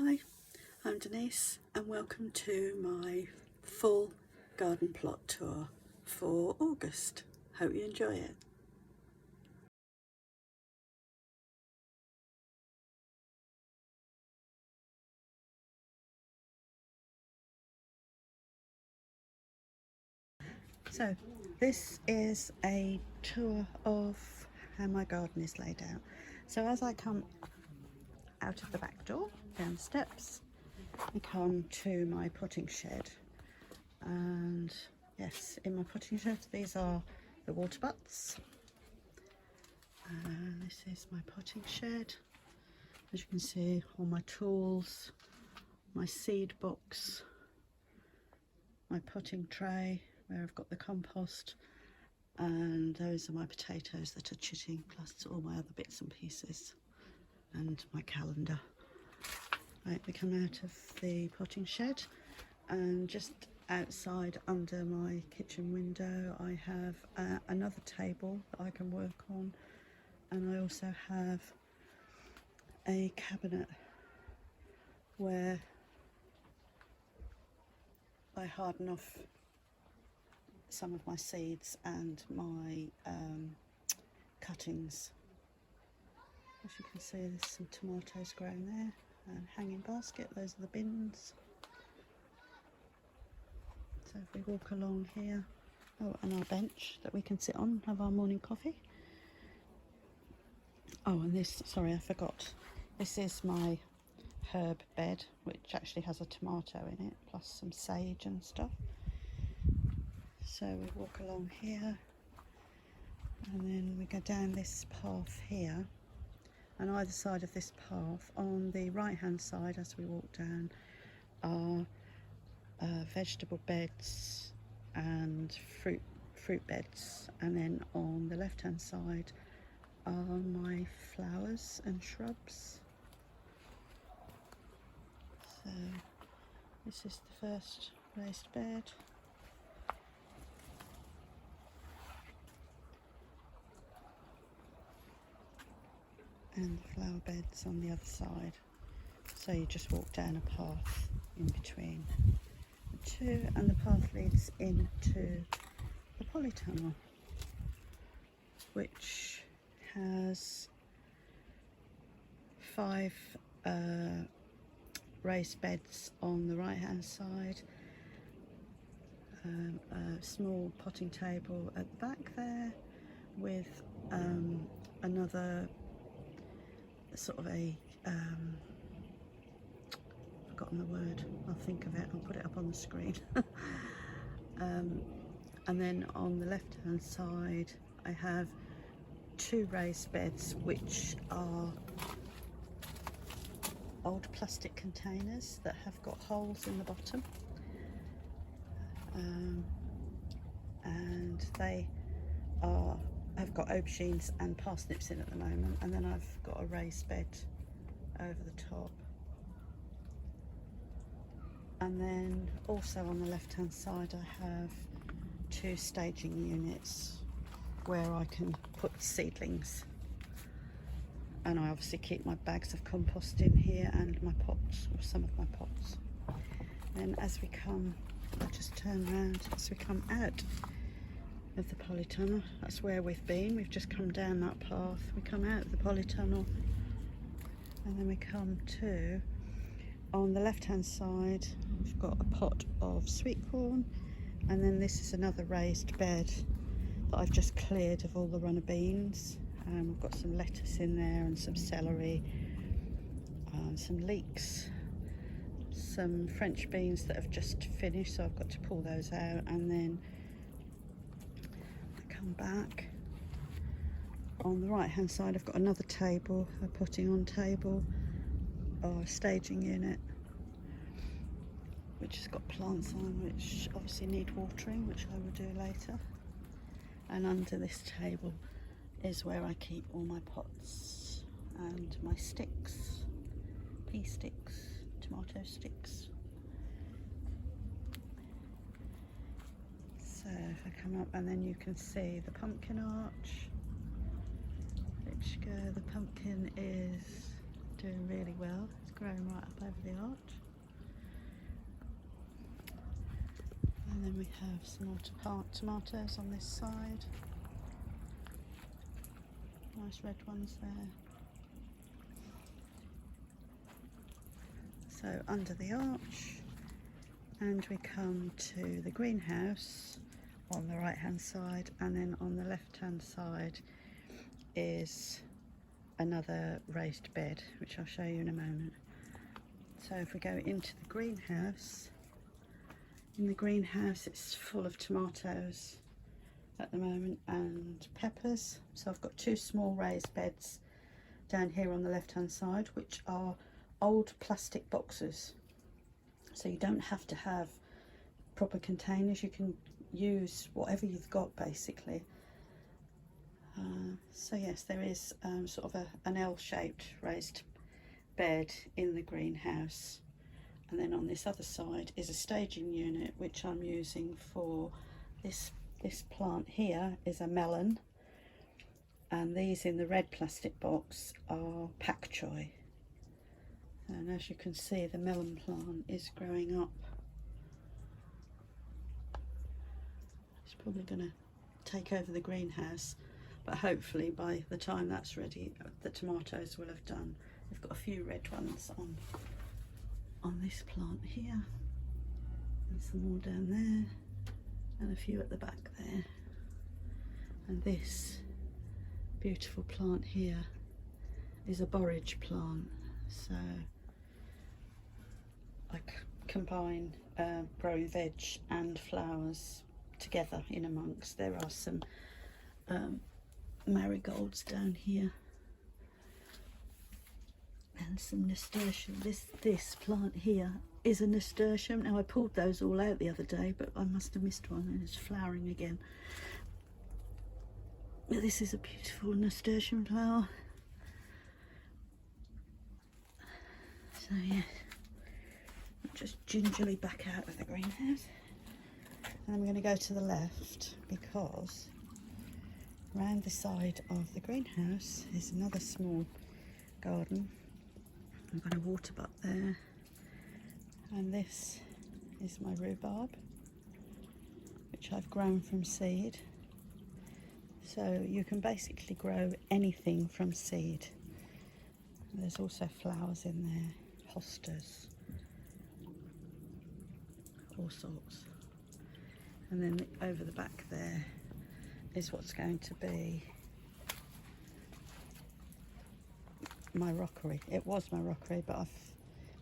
Hi, I'm Denise and welcome to my full garden plot tour for August. Hope you enjoy it. So this is a tour of how my garden is laid out. So as I come out of the back door, down the steps, I come to my potting shed. And yes, in my potting shed these are the water butts. And this is my potting shed. As you can see, all my tools, my seed box, my potting tray where I've got the compost, and those are my potatoes that are chitting, plus all my other bits and pieces, and my calendar. Right, we come out of the potting shed, and just outside under my kitchen window I have another table that I can work on, and I also have a cabinet where I harden off some of my seeds and my cuttings. As you can see, there's some tomatoes growing there, and hanging basket, those are the bins. So if we walk along here, oh, and our bench that we can sit on, have our morning coffee. Oh, and this, sorry, I forgot, this is my herb bed, which actually has a tomato in it, plus some sage and stuff. So we walk along here, and then we go down this path here, and either side of this path, on the right hand side as we walk down, are vegetable beds and fruit beds, and then on the left hand side are my flowers and shrubs. So this is the first raised bed. And the flower beds on the other side. So you just walk down a path in between the two, and the path leads into the polytunnel, which has 5 raised beds on the right hand side, a small potting table at the back there, with another sort of a forgotten the word, I'll think of it, I'll put it up on the screen. And then on the left hand side I have 2 raised beds, which are old plastic containers that have got holes in the bottom, and they have got aubergines and parsnips in at the moment, and then I've got a raised bed over the top. And then also on the left hand side I have 2 staging units where I can put seedlings, and I obviously keep my bags of compost in here and my pots, or some of my pots. Then as we come, I'll just turn around, as we come out of the polytunnel, that's where we've been, we've just come down that path, we come out of the polytunnel, and then we come to, on the left hand side we've got a pot of sweet corn, and then this is another raised bed that I've just cleared of all the runner beans. We've got some lettuce in there and some celery, some leeks, some French beans that have just finished, so I've got to pull those out. And then I come back, on the right hand side I've got another table, a putting on table, or a staging unit, which has got plants on which obviously need watering, which I will do later. And under this table is where I keep all my pots and my sticks, pea sticks, tomato sticks. So if I come up, and then you can see the pumpkin arch, the pumpkin is doing really well, it's growing right up over the we have some more tomatoes on this side. Nice red ones there. So under the arch, and we come to the greenhouse on the right hand side, and then on the left hand side is another raised bed, which I'll show you in a moment. So if we go into the greenhouse, in the greenhouse it's full of tomatoes at the moment and peppers. So I've got two small raised beds down here on the left hand side, which are old plastic boxes. So you don't have to have proper containers, you can use whatever you've got basically. So yes, there is sort of an L-shaped raised bed in the greenhouse, and then on this other side is a staging unit which I'm using for this plant here is a melon, and these in the red plastic box are pak choi. And as you can see, the melon plant is growing up. It's probably going to take over the greenhouse, but hopefully by the time that's ready the tomatoes will have done. We've got a few red ones on this plant here, and some more down there, and a few at the back there. And this beautiful plant here is a borage plant, so I combine growing veg and flowers together in amongst. There are some marigolds down here and some nasturtium. This plant here is a nasturtium. Now I pulled those all out the other day, but I must have missed one and it's flowering again. But this is a beautiful nasturtium flower. So yeah, just gingerly back out of the greenhouse, and I'm going to go to the left because round the side of the greenhouse is another small garden. I've got a water butt there, and this is my rhubarb, which I've grown from seed. So you can basically grow anything from seed. There's also flowers in there, hostas, all sorts. And then over the back there is what's going to be my rockery. It was my rockery, but I've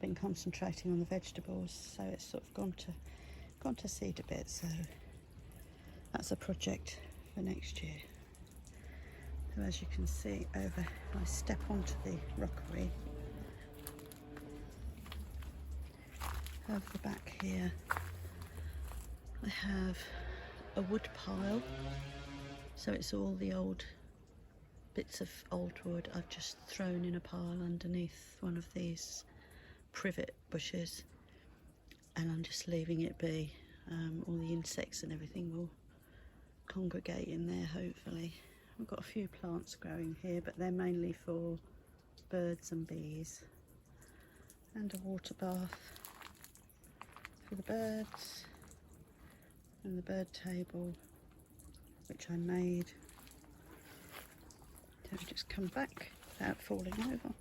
been concentrating on the vegetables, so it's sort of gone to seed a bit. So that's a project for next year. So as you can see, I step onto the rockery. Over the back here I have a wood pile, so it's all the old bits of old wood I've just thrown in a pile underneath one of these privet bushes, and I'm just leaving it be. All the insects and everything will congregate in there hopefully. I've got a few plants growing here, but they're mainly for birds and bees, and a water bath for the birds, and the bird table which I made. So just come back without falling over.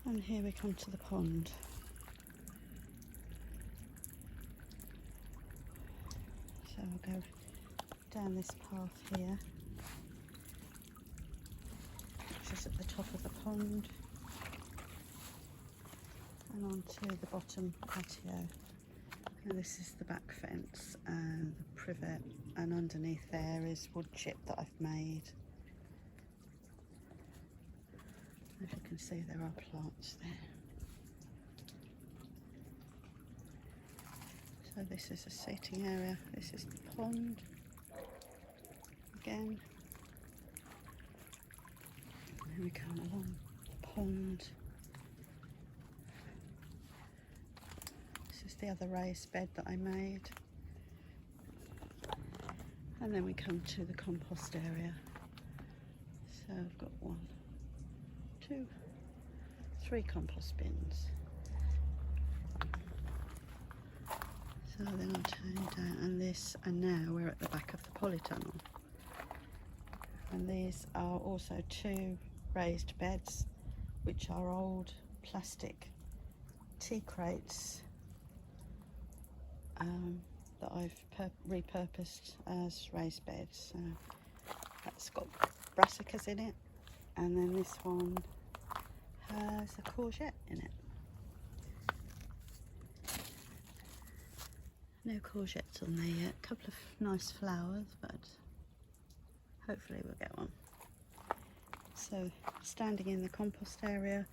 And here we come to the pond. So I'll go down this path here, which is at the top of the pond, and onto the bottom patio. And this is the back fence and the privet, and underneath there is wood chip that I've made. As you can see, there are plants there. So this is a seating area. This is the pond again. And then we come along the pond. This is the other raised bed that I made. And then we come to the compost area. So I've got 1, 2, 3 compost bins. So then I'll turn it down, and now we're at the back of the polytunnel. And these are also 2 raised beds, which are old plastic tea crates that I've repurposed as raised beds. So that's got brassicas in it, and then this one has a courgette in it. No courgettes on there yet. A couple of nice flowers, but hopefully we'll get one. So standing in the compost area,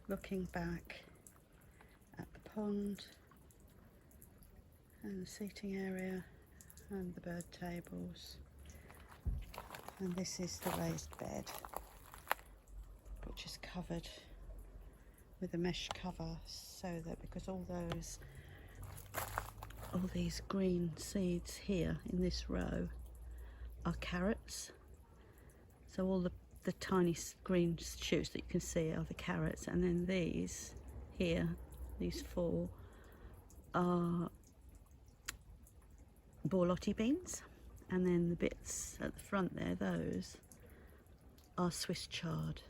looking back at the pond and the seating area and the bird tables. And this is the raised bed, which is covered with a mesh cover, so that because all these green seeds here in this row are carrots, so all the tiny green shoots that you can see are the carrots, and then these here, these 4 are borlotti beans, and then the bits at the front there, those are Swiss chard,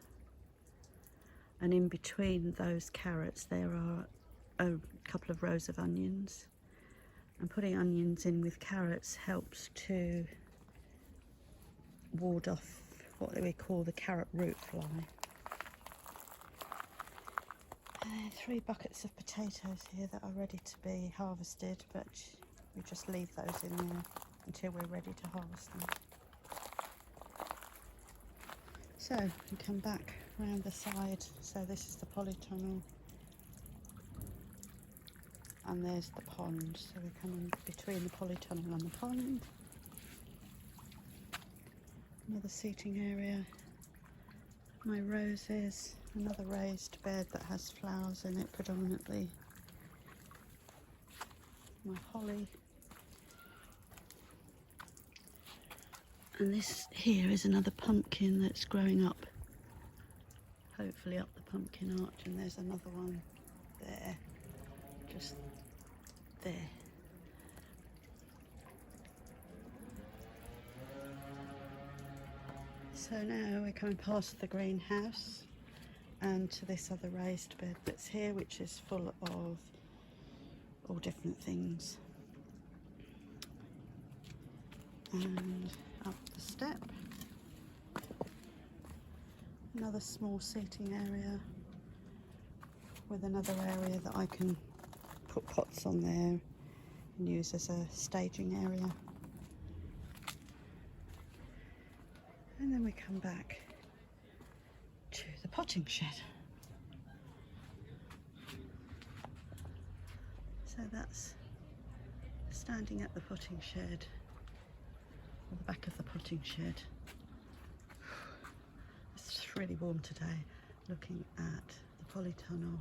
and in between those carrots there are a couple of rows of onions. And putting onions in with carrots helps to ward off what we call the carrot root fly. And 3 buckets of potatoes here that are ready to be harvested, but we just leave those in there until we're ready to harvest them. So we come back round the side. So this is the polytunnel, and there's the pond. So we're coming between the polytunnel and the pond. Another seating area, my roses, another raised bed that has flowers in it predominantly, my holly, and this here is another pumpkin that's growing up, hopefully up the pumpkin arch, and there's another one there, just there. So now we're coming past the greenhouse and to this other raised bed that's here, which is full of all different things. And up the step, another small seating area with another area that I can put pots on there and use as a staging area. And then we come back to the potting shed. So that's standing at the potting shed, or the back of the potting shed. It's really warm today, looking at the polytunnel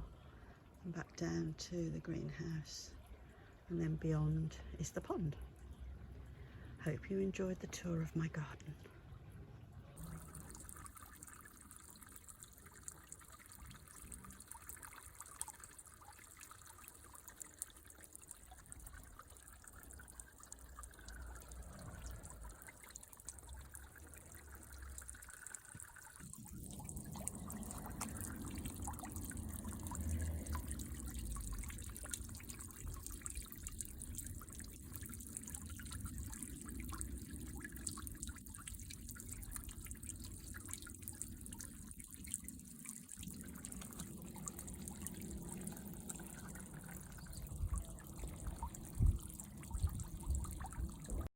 and back down to the greenhouse, and then beyond is the pond. Hope you enjoyed the tour of my garden.